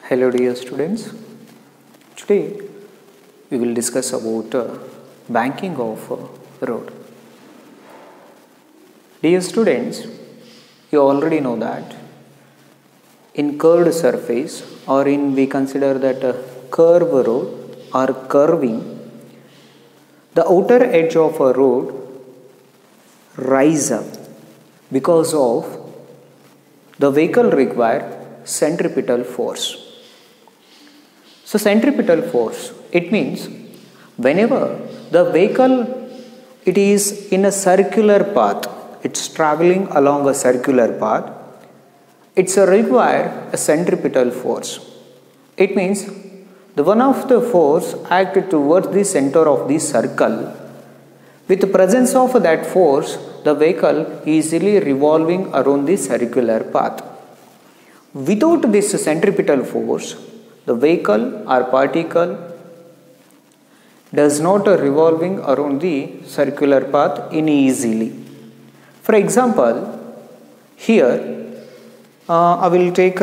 Hello dear students, today we will discuss about banking of road. Dear students, you already know that in curved surface or in we consider that curve road or curving, the outer edge of a road rise up because of the vehicle require centripetal force. So centripetal force, it means whenever the vehicle it is in a circular path, it's traveling along a circular path, it's a require a centripetal force. It means the one of the force act towards the center of the circle. With the presence of that force, the vehicle easily revolving around the circular path. Without this centripetal force, the vehicle or particle does not revolving around the circular path easily. For example, here I will take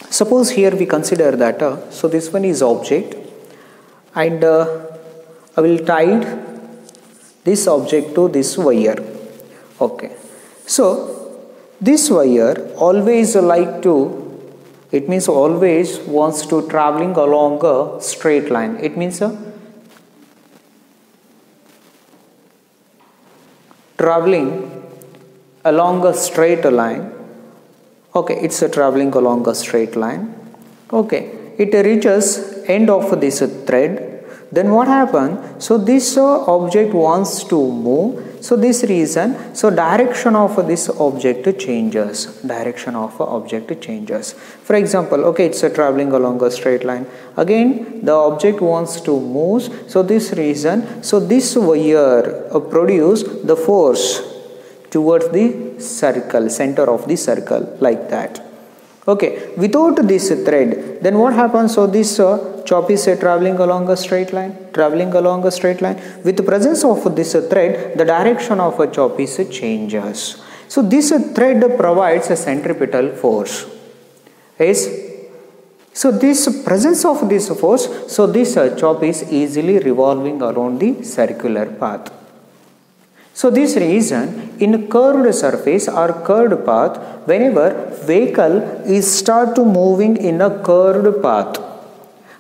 suppose here we consider that so this one is object and I will tie this object to this wire. Okay, so this wire always like to, it means always wants to traveling along a straight line. It means traveling along a straight line. Okay, it's traveling along a straight line. Okay, it reaches end of this thread. Then what happens? So this object wants to move. So this reason, so direction of this object changes. Direction of object changes. For example, okay, it's traveling along a straight line. Again, the object wants to move. So this reason, so this wire produce the force towards the circle, center of the circle, like that. Okay, without this thread, then what happens? So this chop is traveling along a straight line, traveling along a straight line. With the presence of this thread, the direction of a chop is changes. So this thread provides a centripetal force. Yes. So this presence of this force, so this chop is easily revolving around the circular path. So this reason, in curved surface or curved path, whenever vehicle is start to moving in a curved path,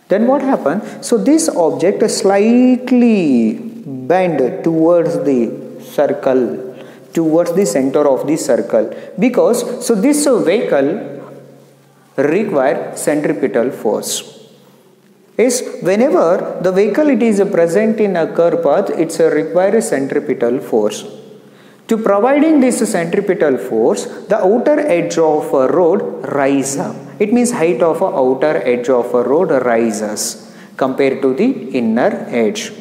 then what happens? So this object slightly bend towards the circle, towards the center of the circle, because so this vehicle require centripetal force. Is whenever the vehicle it is present in a curved path, it's require a centripetal force. To providing this centripetal force, the outer edge of a road rise up. It means height of a outer edge of a road rises compared to the inner edge.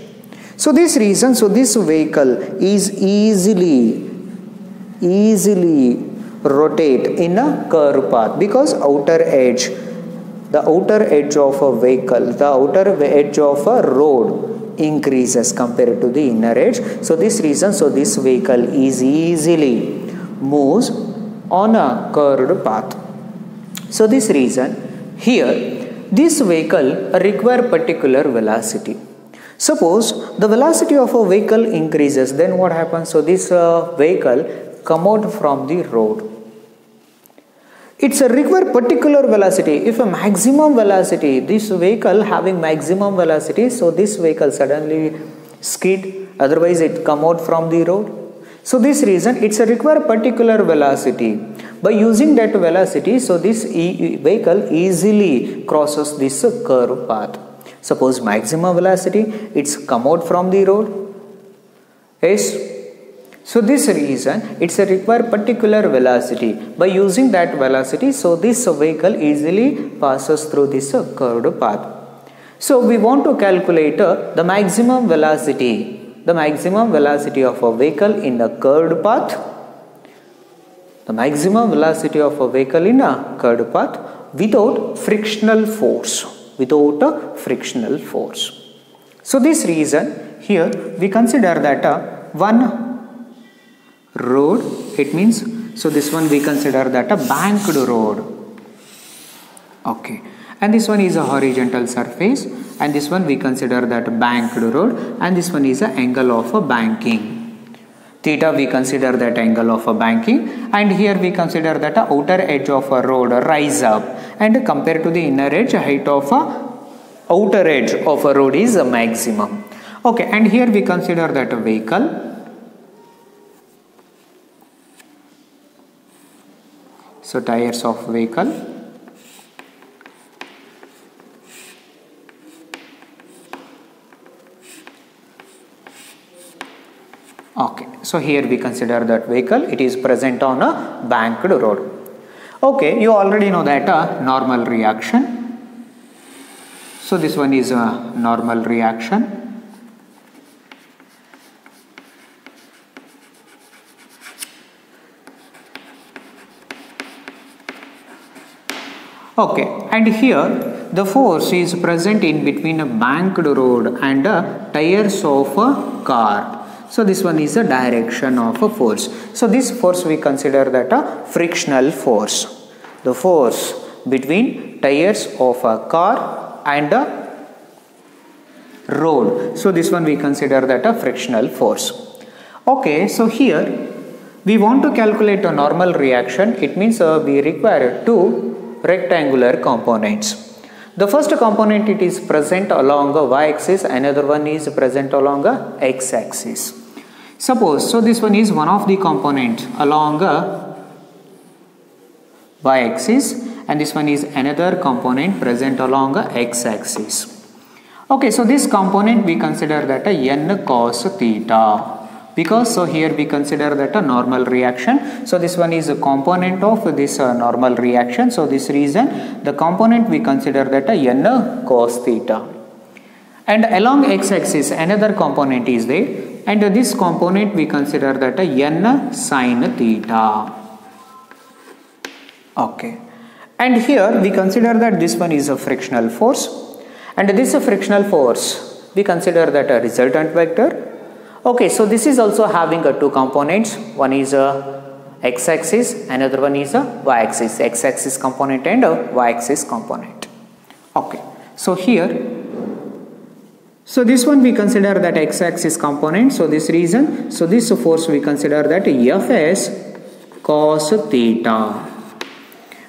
So this reason, so this vehicle is easily rotate in a curved path because outer edge, the outer edge of a vehicle, the outer edge of a road increases compared to the inner edge. So this reason, so this vehicle is easily moves on a curved path. So this reason, here this vehicle require particular velocity. Suppose the velocity of a vehicle increases, then what happens? So this vehicle come out from the road. It's a require particular velocity. If a maximum velocity, this vehicle having maximum velocity, so this vehicle suddenly skid, otherwise it come out from the road. So this reason, it's a require particular velocity. By using that velocity, so this vehicle easily crosses this curved path. Suppose maximum velocity, it's come out from the road. Yes. So this reason, it's a require particular velocity. By using that velocity, so this vehicle easily passes through this curved path. So we want to calculate the maximum velocity. The maximum velocity of a vehicle in a curved path. The maximum velocity of a vehicle in a curved path without frictional force. Without a frictional force. So this reason, here we consider that one road, it means, so this one we consider that a banked road. Okay, and this one is a horizontal surface, and this one we consider that banked road, and this one is the angle of a banking. Theta we consider that angle of a banking, and here we consider that the outer edge of a road rise up, and compared to the inner edge, height of a outer edge of a road is a maximum. Okay, and here we consider that a vehicle. So tires of vehicle. Okay, so here we consider that vehicle, it is present on a banked road. Okay, you already know that a normal reaction. So this one is a normal reaction. Okay, and here the force is present in between a banked road and tires of a car. So this one is the direction of a force. So this force we consider that a frictional force. The force between tires of a car and a road. So this one we consider that a frictional force. Okay, so here we want to calculate a normal reaction. It means we require two rectangular components. The first component, it is present along a y-axis, another one is present along a x-axis. Suppose, so this one is one of the component along a y-axis, and this one is another component present along a x-axis. Okay, so this component we consider that a n cos theta, because so here we consider that a normal reaction. So this one is a component of this normal reaction. So this reason the component we consider that a n cos theta. And along x-axis another component is there, and this component we consider that a n sin theta. Okay, and here we consider that this one is a frictional force, and this frictional force we consider that a resultant vector. Okay, so this is also having two components. One is a x-axis, another one is a y-axis. X-axis component and a y-axis component. Okay, so here, so this one we consider that x-axis component. So this reason, so this force we consider that Fs cos theta.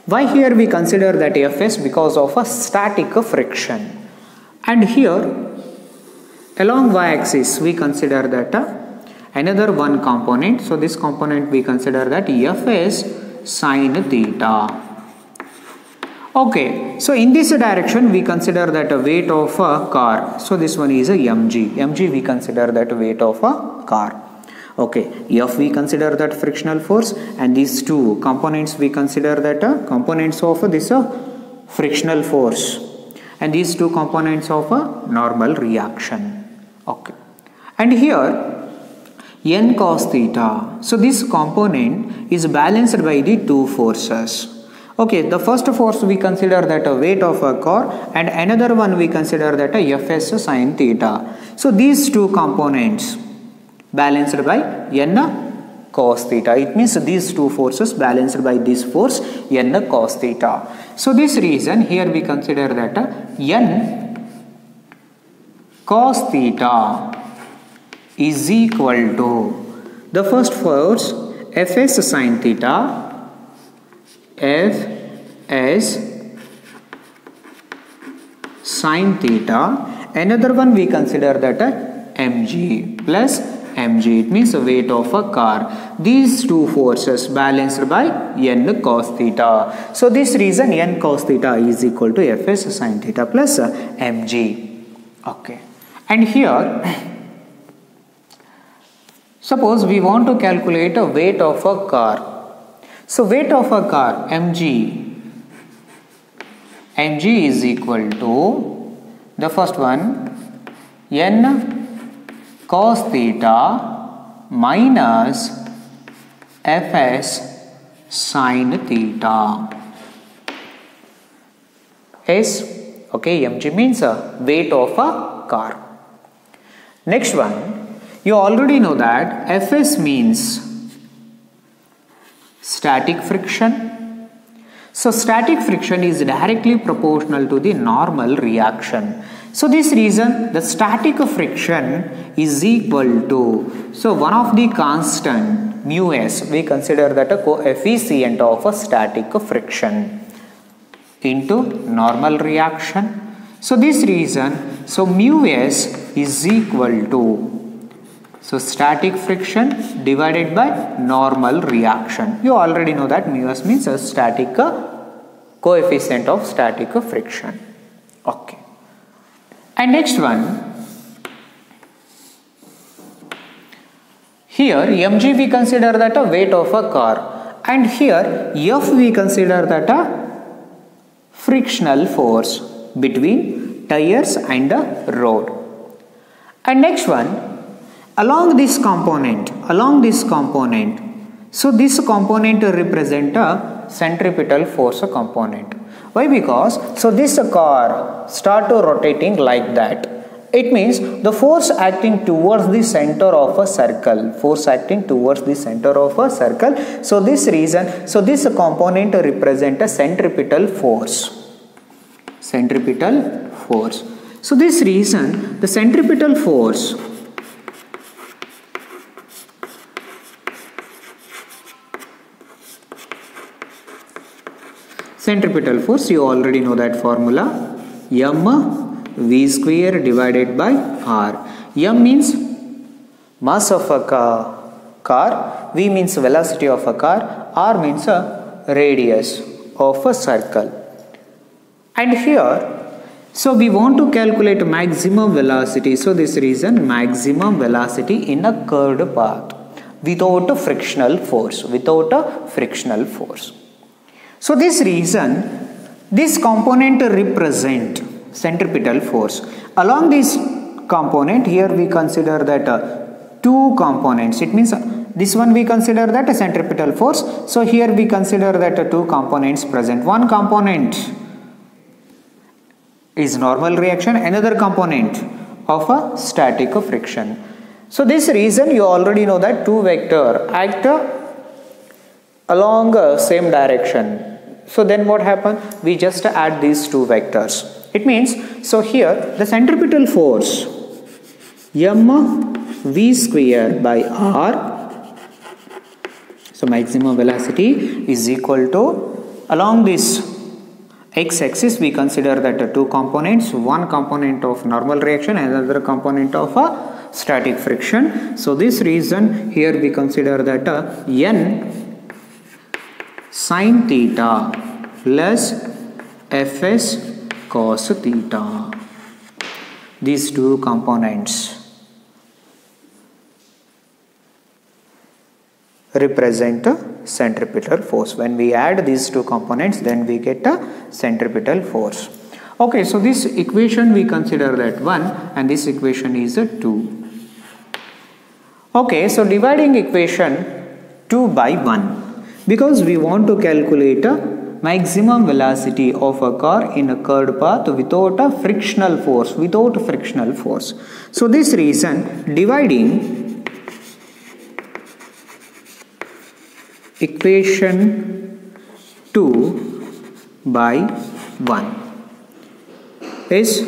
Why here we consider that Fs? Because of a static friction. And here along y-axis we consider that another one component. So this component we consider that Fs sin theta. Okay, so in this direction we consider that a weight of a car. So this one is a mg. Mg we consider that weight of a car. Okay, F we consider that frictional force, and these two components we consider that components of this frictional force, and these two components of a normal reaction. Okay, and here n cos theta. So this component is balanced by the two forces. Okay, the first force we consider that a weight of a car, and another one we consider that a Fs sin theta. So these two components balanced by n cos theta. It means these two forces balanced by this force n cos theta. So this reason here we consider that n cos theta is equal to the first force Fs sin theta, Fs sin theta, another one we consider that mg plus mg. It means the weight of a car. These two forces balanced by n cos theta. So this reason n cos theta is equal to Fs sin theta plus mg. Okay, and here suppose we want to calculate a weight of a car. So weight of a car mg is equal to the first one n cos theta minus Fs sin theta. Yes, okay, mg means weight of a car. Next one, you already know that Fs means static friction. So static friction is directly proportional to the normal reaction. So this reason the static friction is equal to, so one of the constant mu s, we consider that a coefficient of a static friction into normal reaction. So this reason, so mu s is equal to, so static friction divided by normal reaction. You already know that mu s means a static coefficient of static friction. Okay. And next one, here mg we consider that a weight of a car, and here F we consider that a frictional force between tires and the road. And next one, along this component, so this component represent a centripetal force component. Why? Because so this car start rotating like that. It means the force acting towards the center of a circle, So this reason, so this component represent a centripetal force. So this reason, the centripetal force you already know that formula, mv square divided by r. M means mass of a car, v means velocity of a car, r means a radius of a circle. And here, so we want to calculate maximum velocity. So this reason, maximum velocity in a curved path without a frictional force. So this reason, this component represent centripetal force. Along this component, here we consider that two components. It means this one we consider that a centripetal force. So here we consider that two components present. One component is normal reaction, another component of a static friction. So this reason, you already know that two vector act along same direction. So then what happens? We just add these two vectors. It means, so here the centripetal force mv square by r, so maximum velocity is equal to, along this x-axis we consider that two components, one component of normal reaction and another component of a static friction. So this reason, here we consider that n sin theta plus fs cos theta. These two components represent a centripetal force. When we add these two components, then we get a centripetal force. Okay, so this equation we consider that 1 and this equation is a 2. Okay, so dividing equation 2 by 1, because we want to calculate a maximum velocity of a car in a curved path without a frictional force. So this reason, dividing equation 2 by 1 is,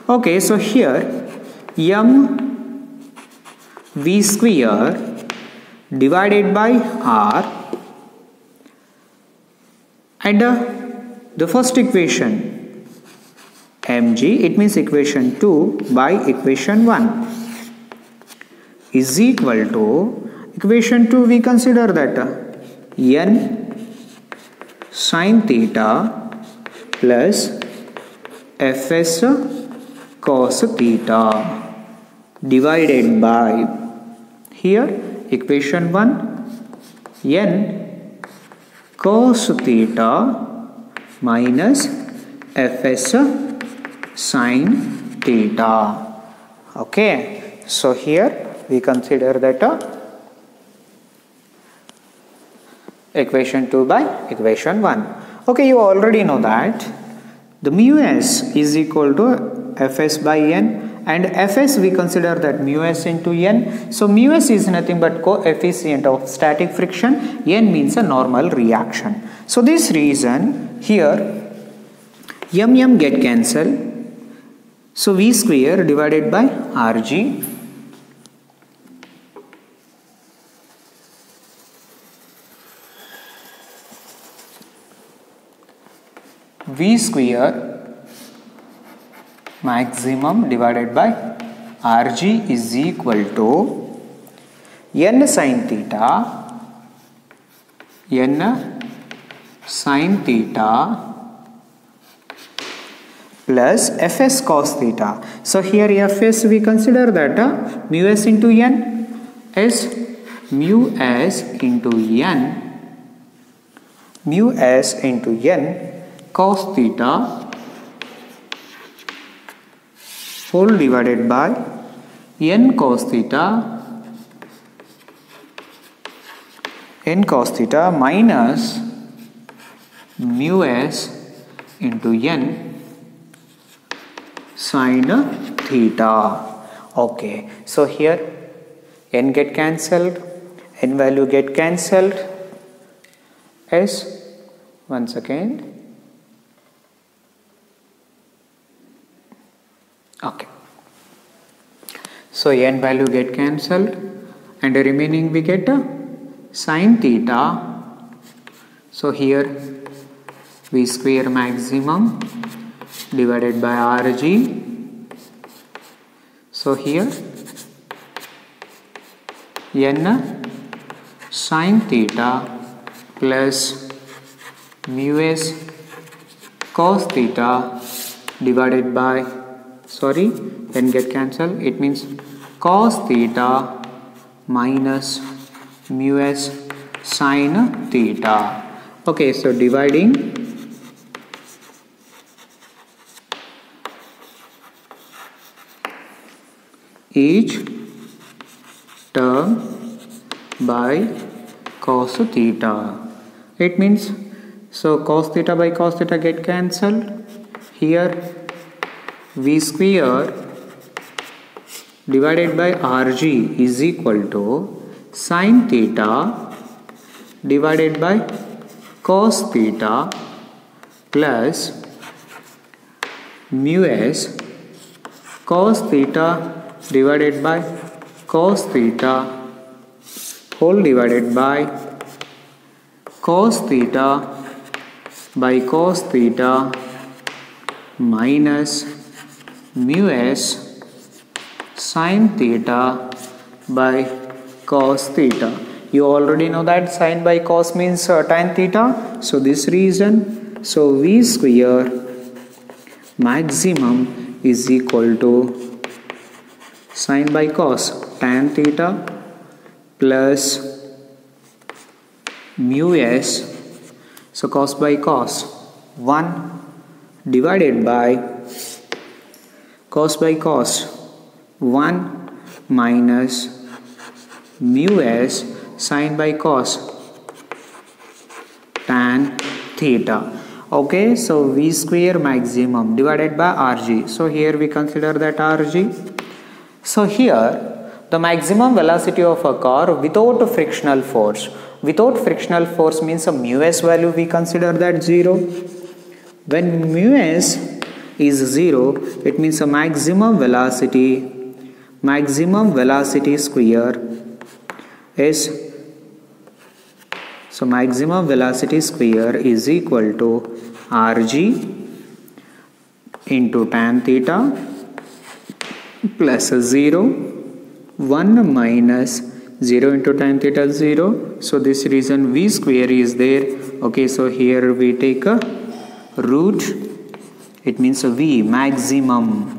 okay, so here m v square divided by r, and the first equation mg, it means equation 2 by equation 1 is equal to, equation 2 we consider that n sin theta plus fs cos theta divided by, here equation 1 n cos theta minus fs sin theta. Okay, so here we consider that equation 2 by equation 1. Okay, you already know that the mu s is equal to fs by n, and Fs we consider that mu s into n. So mu s is nothing but coefficient of static friction, n means a normal reaction. So this reason here m get cancelled, so V square divided by Rg V square maximum divided by Rg is equal to n sin theta plus Fs cos theta. So here Fs we consider that mu s into n is mu s into n cos theta whole divided by n cos theta minus mu s into n sin theta. Okay, so here n get cancelled, n value get cancelled, s once again. Okay, so n value get cancelled and the remaining we get sin theta. So here V square maximum divided by Rg. So here n sin theta plus mu s cos theta divided by n get cancelled, it means cos theta minus mu s sin theta. Okay, so dividing each term by cos theta, it means so cos theta by cos theta get cancelled. Here V square divided by Rg is equal to sin theta divided by cos theta plus mu s cos theta divided by cos theta whole divided by cos theta by cos theta minus mu s sin theta by cos theta. You already know that sin by cos means tan theta. So this reason, so V square maximum is equal to sin by cos tan theta plus mu s, so cos by cos 1 divided by cos by cos 1 minus mu s sin by cos tan theta. Okay, so V square maximum divided by Rg. So here we consider that Rg. So here the maximum velocity of a car without a frictional force. Without frictional force means a mu s value we consider that 0. When mu s is 0, it means a maximum velocity square is, so maximum velocity square is equal to Rg into tan theta plus 0, 1 minus 0 into tan theta 0. So this reason V square is there. Okay, so here we take a root. It means a V maximum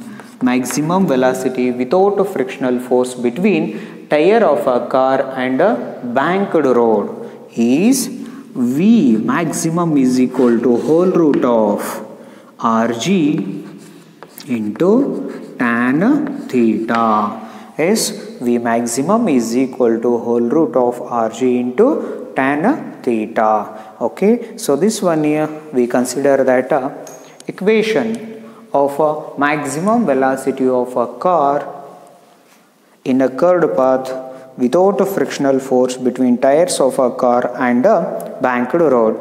velocity without a frictional force between tire of a car and a banked road is V maximum is equal to whole root of Rg into tan theta. Yes, V maximum is equal to whole root of Rg into tan theta. Okay, so this one here we consider that equation of a maximum velocity of a car in a curved path without a frictional force between tires of a car and a banked road,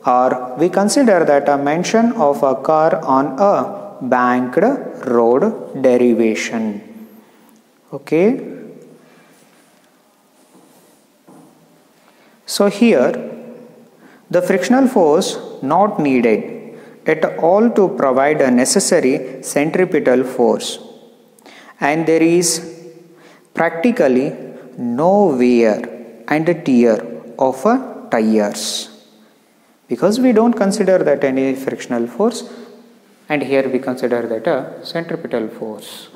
or we consider that a mention of a car on a banked road derivation. Okay. So here the frictional force not needed at all to provide a necessary centripetal force, and there is practically no wear and tear of tires, because we don't consider that any frictional force, and here we consider that a centripetal force.